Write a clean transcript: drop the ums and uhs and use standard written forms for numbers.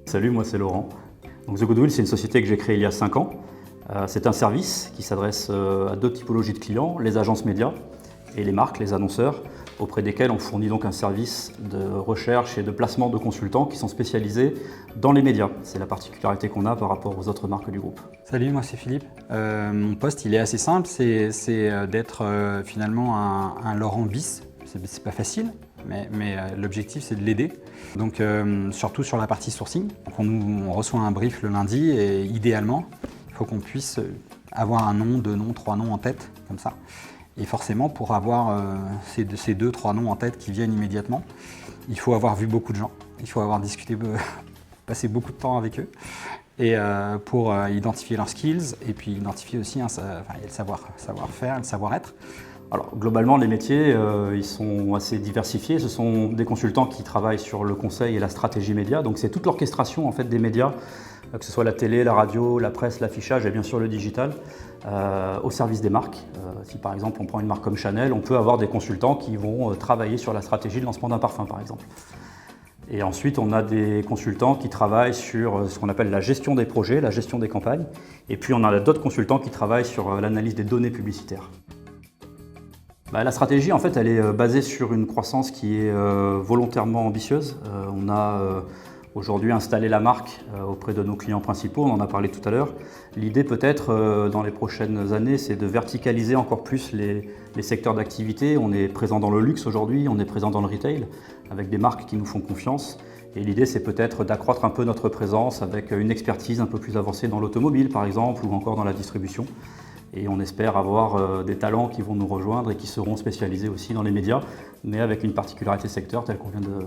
Salut, moi c'est Laurent. Donc The Goodwill, c'est une société que j'ai créée il y a 5 ans. C'est un service qui s'adresse à deux typologies de clients, les agences médias et les marques, les annonceurs, auprès desquels on fournit donc un service de recherche et de placement de consultants qui sont spécialisés dans les médias. C'est la particularité qu'on a par rapport aux autres marques du groupe. Salut, moi c'est Philippe. Mon poste il est assez simple, c'est d'être finalement un Laurent bis. C'est pas facile, mais l'objectif c'est de l'aider. Donc surtout sur la partie sourcing. Donc, on reçoit un brief le lundi et idéalement, il faut qu'on puisse avoir un nom, 2 noms, 3 noms en tête, comme ça. Et forcément, pour avoir ces 2, 3 noms en tête qui viennent immédiatement, il faut avoir vu beaucoup de gens, il faut avoir discuté, passé beaucoup de temps avec eux, et pour identifier leurs skills, et puis identifier aussi le savoir-faire, le savoir-être. Alors globalement, les métiers, ils sont assez diversifiés. Ce sont des consultants qui travaillent sur le conseil et la stratégie média. Donc c'est toute l'orchestration en fait, des médias, que ce soit la télé, la radio, la presse, l'affichage et bien sûr le digital, au service des marques. Si par exemple on prend une marque comme Chanel, on peut avoir des consultants qui vont travailler sur la stratégie de lancement d'un parfum par exemple. Et ensuite, on a des consultants qui travaillent sur ce qu'on appelle la gestion des projets, la gestion des campagnes. Et puis on a d'autres consultants qui travaillent sur l'analyse des données publicitaires. La stratégie, en fait, elle est basée sur une croissance qui est volontairement ambitieuse. On a aujourd'hui installé la marque auprès de nos clients principaux, on en a parlé tout à l'heure. L'idée peut-être dans les prochaines années, c'est de verticaliser encore plus les secteurs d'activité. On est présent dans le luxe aujourd'hui, on est présent dans le retail, avec des marques qui nous font confiance. Et l'idée, c'est peut-être d'accroître un peu notre présence avec une expertise un peu plus avancée dans l'automobile, par exemple, ou encore dans la distribution. Et on espère avoir des talents qui vont nous rejoindre et qui seront spécialisés aussi dans les médias, mais avec une particularité secteur telle qu'on vient de